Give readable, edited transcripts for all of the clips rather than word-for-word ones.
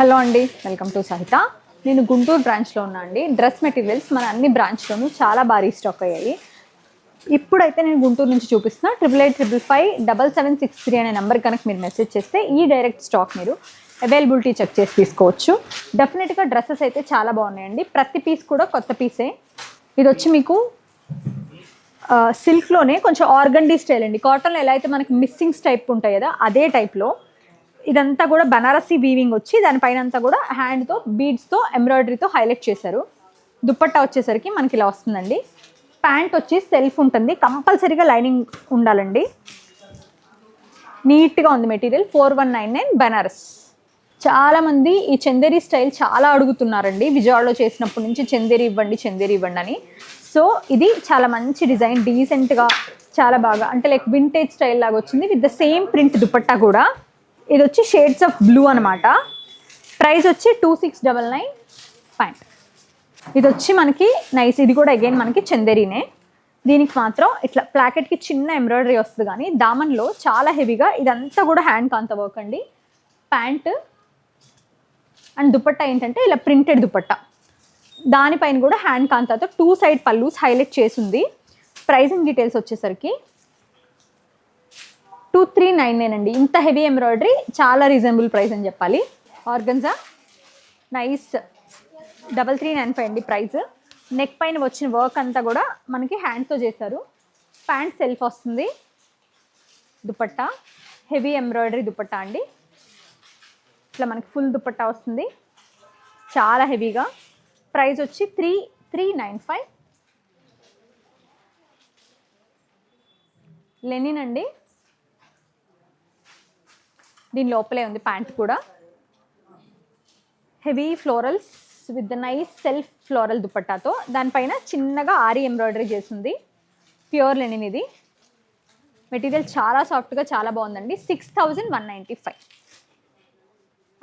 Hello అండి, welcome to సహిత. నేను గుంటూరు బ్రాంచ్లో ఉన్నా అండి. డ్రెస్ మెటీరియల్స్ మన అన్ని బ్రాంచ్లోనూ చాలా భారీ స్టాక్ అయ్యాయి. ఇప్పుడైతే నేను గుంటూరు నుంచి చూపిస్తున్నా. 8885557763 అనే నెంబర్ కనుక మీరు మెసేజ్ చేస్తే ఈ డైరెక్ట్ స్టాక్ మీరు అవైలబిలిటీ చెక్ చేసి తీసుకోవచ్చు. డెఫినెట్గా డ్రెస్సెస్ అయితే చాలా బాగున్నాయండి. ప్రతి పీస్ కూడా కొత్త పీసే. ఇది వచ్చి మీకు సిల్క్లోనే కొంచెం ఆర్గండీ స్టైల్ అండి. కాటన్లో ఎలా అయితే మనకి మిస్సింగ్స్ టైప్ ఉంటాయి కదా, అదే టైప్లో ఇదంతా కూడా బనారసీ వీవింగ్ వచ్చి దానిపైన అంతా కూడా హ్యాండ్తో బీడ్స్తో ఎంబ్రాయిడరీతో హైలైట్ చేశారు. దుప్పట్టా వచ్చేసరికి మనకి ఇలా వస్తుందండి. ప్యాంట్ వచ్చి సెల్ఫ్ ఉంటుంది, కంపల్సరీగా లైనింగ్ ఉండాలండి. నీట్గా ఉంది మెటీరియల్. 4199 బనారస్. చాలామంది ఈ చందేరి స్టైల్ చాలా అడుగుతున్నారండి. విజయవాడలో చేసినప్పటి నుంచి చందేరి ఇవ్వండి అని. సో ఇది చాలా మంచి డిజైన్, డీసెంట్గా చాలా బాగా అంటే లైక్ వింటేజ్ స్టైల్ లాగా వచ్చింది with the same print dupatta కూడా. ఇది వచ్చి షేడ్స్ ఆఫ్ బ్లూ అనమాట. ప్రైస్ వచ్చి 2699 ప్యాంట్. ఇది వచ్చి మనకి నైస్. ఇది కూడా అగైన్ మనకి చందేరీనే. దీనికి మాత్రం ఇట్లా ప్లాకెట్కి చిన్న ఎంబ్రాయిడరీ వస్తుంది, కానీ దామన్లో చాలా హెవీగా ఇదంతా కూడా హ్యాండ్ కాంత వర్క్ అండి. ప్యాంట్ అండ్ దుపట్టా ఏంటంటే ఇలా ప్రింటెడ్ దుపట్టా, దానిపైన కూడా హ్యాండ్ కాంతాతో 2 సైడ్ పల్లూస్ హైలైట్ చేసింది. ప్రైసింగ్ డీటెయిల్స్ వచ్చేసరికి 2399 అండి. ఇంత హెవీ ఎంబ్రాయిడరీ చాలా రీజనబుల్ ప్రైస్ అని చెప్పాలి. ఆర్గన్జా నైస్ 3395 అండి ప్రైస్. నెక్ పైన వచ్చిన వర్క్ అంతా కూడా మనకి హ్యాండ్తో చేశారు. ప్యాంట్ సెల్ఫ్ వస్తుంది. దుపట్టా హెవీ ఎంబ్రాయిడరీ దుపట్టా అండి. ఇట్లా మనకి ఫుల్ దుపట్టా వస్తుంది, చాలా హెవీగా. ప్రైస్ వచ్చి 3395. లెనిన్ అండి. దీని లోపలే ఉంది ప్యాంట్ కూడా. Heavy florals with the nice self floral దుపట్టాతో దానిపైన చిన్నగా ఆరి ఎంబ్రాయిడరీ చేసింది. ప్యూర్ లెనిన్ ఇది. మెటీరియల్ చాలా సాఫ్ట్గా చాలా బాగుందండి. 6195.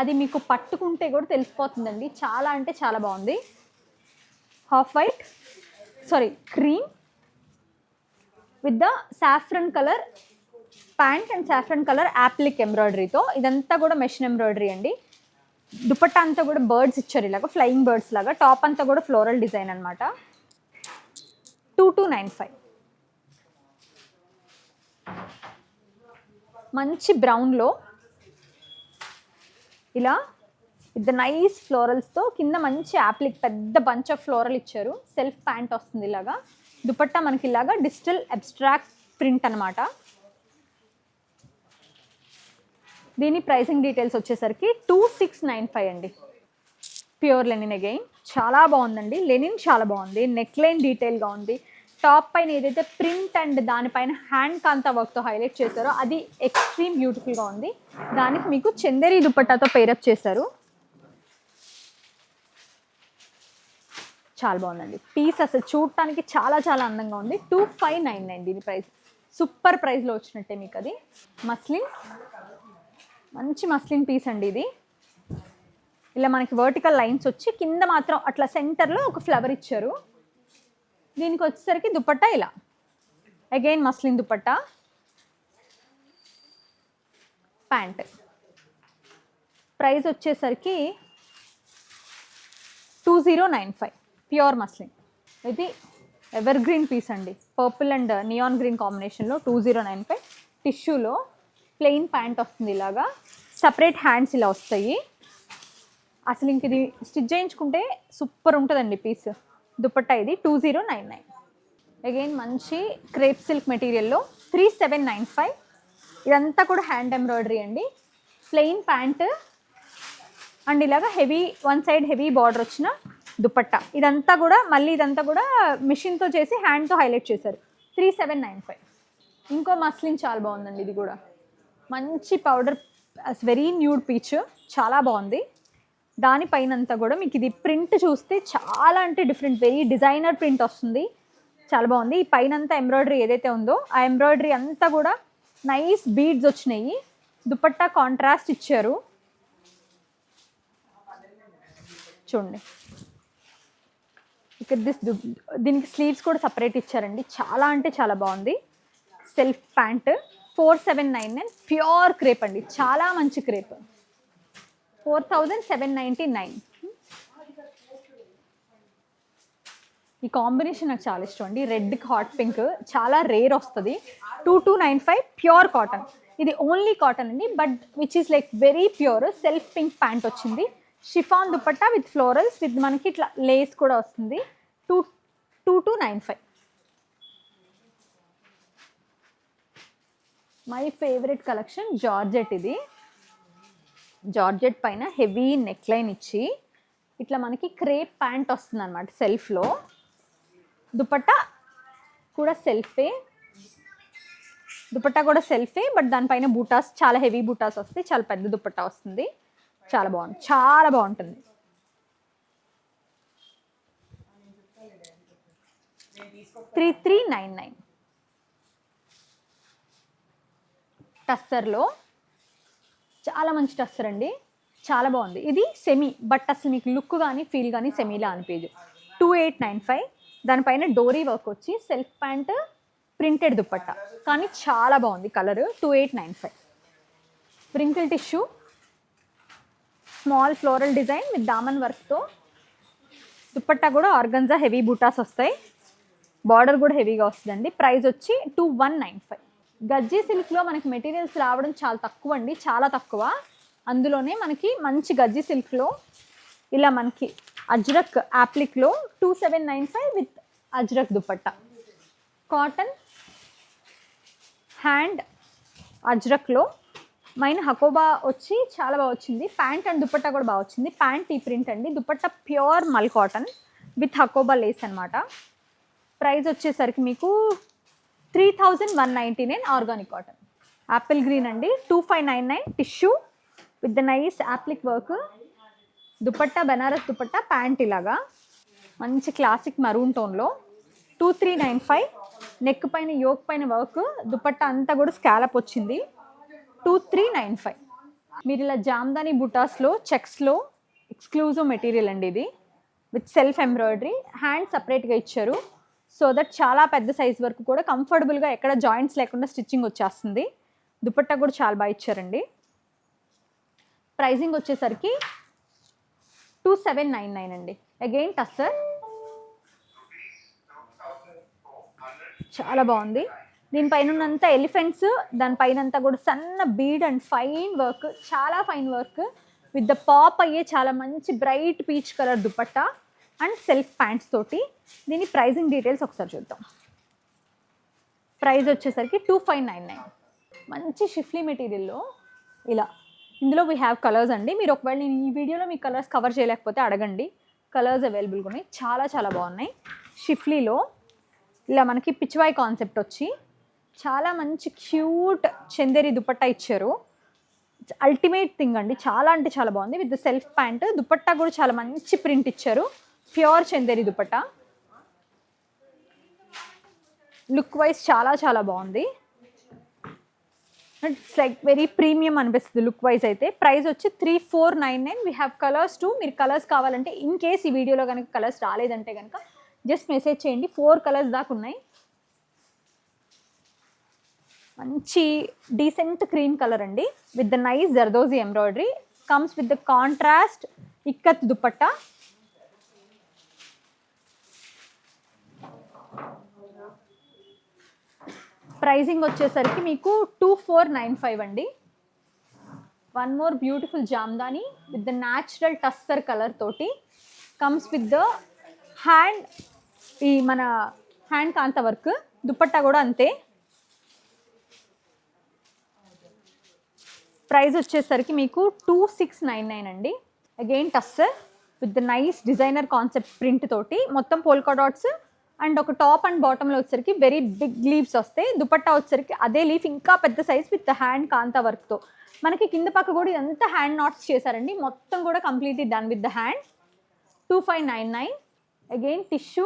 అది మీకు పట్టుకుంటే కూడా తెలిసిపోతుందండి, చాలా అంటే చాలా బాగుంది. Half white cream with the saffron colour pant and saffron colour applique ఎంబ్రాయిడరీతో. ఇదంతా కూడా మెషిన్ ఎంబ్రాయిడరీ అండి. దుపట్టా అంతా కూడా బర్డ్స్ ఇచ్చారు, ఇలాగా ఫ్లయింగ్ బర్డ్స్ లాగా. టాప్ అంతా కూడా ఫ్లోరల్ డిజైన్ అనమాట. 2295. మంచి బ్రౌన్లో ఇలా విత్ ద నైస్ ఫ్లోరల్స్తో కింద మంచి యాప్లిక్ పెద్ద బంచ్ ఆఫ్ ఫ్లోరల్ ఇచ్చారు. సెల్ఫ్ ప్యాంట్ వస్తుంది ఇలాగా. దుపట్టా మనకి ఇలాగా డిజిటల్ అబ్స్ట్రాక్ట్ ప్రింట్ అనమాట. దీని ప్రైసింగ్ డీటెయిల్స్ వచ్చేసరికి 2695 అండి. ప్యూర్ లెనిన్ అగైన్ చాలా బాగుందండి. లెనిన్ చాలా బాగుంది. నెక్ లైన్ డీటెయిల్గా ఉంది. టాప్ పైన ఏదైతే ప్రింట్ అండ్ దానిపైన హ్యాండ్ కాంతా వర్క్తో హైలైట్ చేశారో అది ఎక్స్ట్రీమ్ బ్యూటిఫుల్గా ఉంది. దానికి మీకు చందేరి దుపట్టాతో పేరప్ చేశారు. చాలా బాగుందండి పీస్. అసలు చూడటానికి చాలా చాలా అందంగా ఉంది. 2599 దీని ప్రైస్. సూపర్ ప్రైస్లో వచ్చినట్టే మీకు. అది మస్లిన్, మంచి మస్లిన్ పీస్ అండి ఇది. ఇలా మనకి వర్టికల్ లైన్స్ వచ్చి కింద మాత్రం అట్లా సెంటర్లో ఒక ఫ్లవర్ ఇచ్చారు. దీనికి వచ్చేసరికి దుపట్టా ఇలా again muslin dupatta, pant. Price వచ్చేసరికి 2095 ప్యూర్ మస్లిన్. ఇది ఎవర్ గ్రీన్ పీస్ అండి. పర్పుల్ అండ్ నియాన్ గ్రీన్ కాంబినేషన్లో 2095. టిష్యూలో ప్లెయిన్ ప్యాంట్ వస్తుంది ఇలాగా. సపరేట్ హ్యాండ్స్ ఇలా వస్తాయి. అసలు ఇంక ఇది స్టిచ్ చేయించుకుంటే సూపర్ ఉంటుందండి పీస్. దుపట్టా ఇది 2099. అగైన్ మంచి క్రేప్ సిల్క్ మెటీరియల్లో 3795. ఇదంతా కూడా హ్యాండ్ ఎంబ్రాయిడరీ అండి. ప్లెయిన్ ప్యాంట్ అండ్ ఇలాగా heavy one side heavy border వచ్చిన దుపట్టా. ఇదంతా కూడా మిషన్తో చేసి హ్యాండ్తో హైలైట్ చేశారు. 3795. ఇంకో మస్లిన్ చాలా బాగుందండి. ఇది కూడా మంచి పౌడర్ వెరీ న్యూడ్ పీచ్, చాలా బాగుంది. దానిపైనంతా కూడా మీకు ఇది ప్రింట్ చూస్తే చాలా అంటే డిఫరెంట్, వెరీ డిజైనర్ ప్రింట్ వస్తుంది. చాలా బాగుంది. ఈ పైనంతా ఎంబ్రాయిడరీ ఏదైతే ఉందో ఆ ఎంబ్రాయిడరీ అంతా కూడా నైస్ బీడ్స్ వచ్చినాయి. దుపట్టా కాంట్రాస్ట్ ఇచ్చారు చూడండి. ఇక్కడ దీనికి స్లీవ్స్ కూడా సపరేట్ ఇచ్చారండి. చాలా అంటే చాలా బాగుంది. సెల్ఫ్ ప్యాంట్ 4799 ప్యూర్ క్రేప్ అండి, చాలా మంచి క్రేప్. 4799. ఈ కాంబినేషన్ నాకు చాలా ఇష్టం అండి. రెడ్ హాట్ పింక్ చాలా రేర్ వస్తుంది. 2295 ప్యూర్ కాటన్. ఇది ఓన్లీ కాటన్ అండి, but which is like very pure. Self pink pant వచ్చింది, chiffon dupatta with florals with మనకి ఇట్లా లేస్ కూడా వస్తుంది. 2295. My favourite collection georgette. ఇది జార్జెట్ పైన హెవీ నెక్ లైన్ ఇచ్చి ఇట్లా మనకి క్రేప్ ప్యాంట్ వస్తుంది అనమాట. సెల్ఫ్లో దుపట్టా కూడా సెల్ఫే, బట్ దానిపైన బూటాస్, చాలా హెవీ బూటాస్ వస్తాయి. చాలా పెద్ద దుపట్టా వస్తుంది. చాలా బాగుంది, చాలా బాగుంటుంది. $3399. టస్సర్లో చాలా మంచి టస్సర్ అండి, చాలా బాగుంది. ఇది సెమీ, బట్ అసలు మీకు లుక్ కానీ ఫీల్ కానీ సెమీలా అనిపించదు. 2895. దానిపైన డోరీ వర్క్ వచ్చి సెల్ఫ్ ప్యాంట్ ప్రింటెడ్ దుపట్టా, కానీ చాలా బాగుంది colour. 2895. Crinkle tissue, small floral design with దామన్ వర్క్తో. దుపట్టా కూడా ఆర్గన్జా హెవీ బూటాస్ వస్తాయి. బార్డర్ కూడా హెవీగా వస్తుందండి. ప్రైస్ వచ్చి 2195. గజ్జీ సిల్క్లో మనకి మెటీరియల్స్ రావడం చాలా తక్కువ అండి, చాలా తక్కువ. అందులోనే మనకి మంచి గజ్జీ సిల్క్లో ఇలా మనకి అజ్రక్ యాప్లిక్లో 2795 with ajrak dupatta. Cotton hand అజ్రక్లో మైన హకోబా వచ్చి చాలా బాగా వచ్చింది. ప్యాంట్ అండ్ దుపట్టా కూడా బాగా వచ్చింది. ప్యాంట్ ఈ ప్రింట్ అండి, dupatta pure mul cotton with hakoba lace అనమాట. ప్రైస్ వచ్చేసరికి మీకు 3199 ఆర్గానిక్ కాటన్. యాపిల్ గ్రీన్ అండి, 2599 tissue with the nice applique work. Dupatta Banaras dupatta, pant ఇలాగా మంచి క్లాసిక్ మరూన్ టోన్లో. 2395. నెక్ పైన యోక్ పైన వర్క్, దుపట్టా అంతా కూడా స్కాలప్ వచ్చింది. 2395. మీరు ఇలా జామ్దాని బుటాస్లో చెక్స్లో ఎక్స్క్లూజివ్ మెటీరియల్ అండి ఇది, విత్ సెల్ఫ్ ఎంబ్రాయిడరీ. హ్యాండ్ సపరేట్గా ఇచ్చారు, సో దట్ చాలా పెద్ద సైజ్ వరకు కూడా కంఫర్టబుల్గా ఎక్కడ జాయింట్స్ లేకుండా స్టిచ్చింగ్ వచ్చేస్తుంది. దుపట్టా కూడా చాలా బాగా ఇచ్చారండి. ప్రైజింగ్ వచ్చేసరికి 2799 అండి. అగైన్ టస్సర్, చాలా బాగుంది. దీనిపైన ఉన్నంత ఎలిఫెంట్స్, దానిపైన అంతా కూడా సన్న బీడ్ అండ్ ఫైన్ వర్క్, చాలా fine work with the pop అయ్యే చాలా మంచి bright peach colour dupatta and self pants తోటి. దీని ప్రైజింగ్ డీటెయిల్స్ ఒకసారి చూద్దాం. ప్రైస్ వచ్చేసరికి 2599. మంచి షిఫ్లీ మెటీరియల్లో ఇలా. ఇందులో వీ హ్యావ్ కలర్స్ అండి. మీరు ఒకవేళ నేను ఈ వీడియోలో మీ కలర్స్ కవర్ చేయలేకపోతే అడగండి, కలర్స్ అవైలబుల్గా ఉన్నాయి. చాలా చాలా బాగున్నాయి. షిఫ్లీలో ఇలా మనకి పిచ్వాయ్ కాన్సెప్ట్ వచ్చి చాలా మంచి క్యూట్ చందేరి దుపట్టా ఇచ్చారు. అల్టిమేట్ థింగ్ అండి, చాలా అంటే చాలా బాగుంది. విత్ సెల్ఫ్ ప్యాంట్, దుపట్టా కూడా చాలా మంచి ప్రింట్ ఇచ్చారు. Pure Chanderi dupatta. Look wise చాలా చాలా బాగుంది. ఇట్స్ లైక్ వెరీ ప్రీమియం అనిపిస్తుంది లుక్ వైజ్ అయితే. ప్రైస్ వచ్చి 3499. We have colours two. మీరు కలర్స్ కావాలంటే ఇన్ కేస్ ఈ వీడియోలో కనుక కలర్స్ రాలేదంటే కనుక జస్ట్ మెసేజ్ చేయండి. 4 కలర్స్ దాకా ఉన్నాయి. మంచి డీసెంట్ క్రీమ్ కలర్ అండి, with the nice zardozi embroidery. Comes with the contrast ikat dupatta. Pricing వచ్చేసరికి మీకు 2495 అండి. One more beautiful jamdani with the natural tussar colour తోటి. కమ్స్ విత్ ద హ్యాండ్, ఈ మన హ్యాండ్ కాంత వర్క్. దుపట్టా కూడా అంతే. ప్రైస్ వచ్చేసరికి మీకు 2699 అండి. Again tussar with the nice designer concept print తోటి. మొత్తం పోల్కా డాట్స్ అండ్ ఒక టాప్ అండ్ బాటంలో వచ్చేసరికి వెరీ బిగ్ లీవ్స్ వస్తాయి. దుపట్టా వచ్చేసరికి అదే లీఫ్ ఇంకా పెద్ద సైజ్ విత్ హ్యాండ్ కాంతా వర్క్తో. మనకి కింద పక్క కూడా ఇదంతా హ్యాండ్ నాట్స్ చేశారండి. మొత్తం కూడా completely done with the hand. 2599. Again tissue,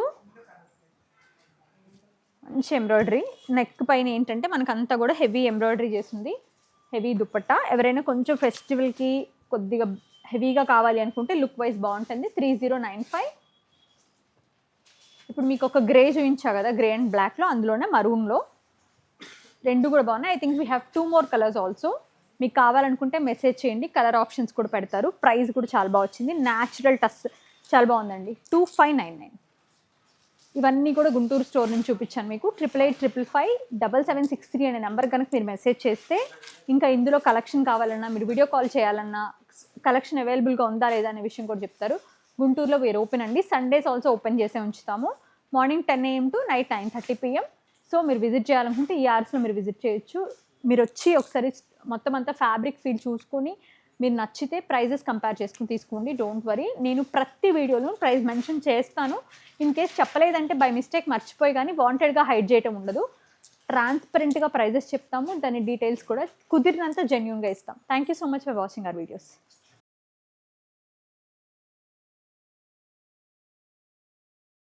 మంచి ఎంబ్రాయిడరీ. నెక్ పైన ఏంటంటే మనకు అంతా కూడా హెవీ ఎంబ్రాయిడరీ చేసింది. హెవీ దుపట్టా. ఎవరైనా కొంచెం ఫెస్టివల్కి కొద్దిగా హెవీగా కావాలి అనుకుంటే లుక్ వైజ్ బాగుంటుంది. 3095. ఇప్పుడు మీకు ఒక గ్రే చూపించా కదా, గ్రే అండ్ బ్లాక్లో, అందులోనే మరూన్లో. రెండు కూడా బాగున్నాయి. I think we have 2 more colours also. మీకు కావాలనుకుంటే మెసేజ్ చేయండి, కలర్ ఆప్షన్స్ కూడా పెడతారు. ప్రైస్ కూడా చాలా బాగా వచ్చింది, న్యాచురల్ టచ్ చాలా బాగుందండి. 2599. ఇవన్నీ కూడా గుంటూరు స్టోర్ నుంచి చూపించాను మీకు. 8885557763 అనే నెంబర్ కనుక మీరు మెసేజ్ చేస్తే, ఇంకా ఇందులో కలెక్షన్ కావాలన్నా, మీరు వీడియో కాల్ చేయాలన్నా, కలెక్షన్ అవైలబుల్గా ఉందా లేదా అనే విషయం కూడా చెప్తారు. గుంటూరులో వేరు ఓపెన్ అండి, సండేస్ ఆల్సో ఓపెన్ చేసే ఉంచుతాము. Morning 10 AM to night 9:30 PM. So మీరు విజిట్ చేయాలనుకుంటే ఈ అవర్స్లో మీరు విజిట్ చేయొచ్చు. మీరు వచ్చి ఒకసారి మొత్తం అంతా ఫ్యాబ్రిక్ ఫీల్ చూసుకొని మీరు నచ్చితే ప్రైజెస్ కంపేర్ చేసుకుని తీసుకోండి. డోంట్ వరీ, నేను ప్రతి వీడియోలో ప్రైస్ మెన్షన్ చేస్తాను. ఇన్ కేస్ చెప్పలేదంటే బై మిస్టేక్ మర్చిపోయి కానీ వాంటెడ్గా హైడ్ చేయటం ఉండదు. ట్రాన్స్పరెంట్గా ప్రైజెస్ చెప్తాము, దాని డీటెయిల్స్ కూడా కుదిరినంత జెన్యూన్గా ఇస్తాం. Thank you so much for watching our videos.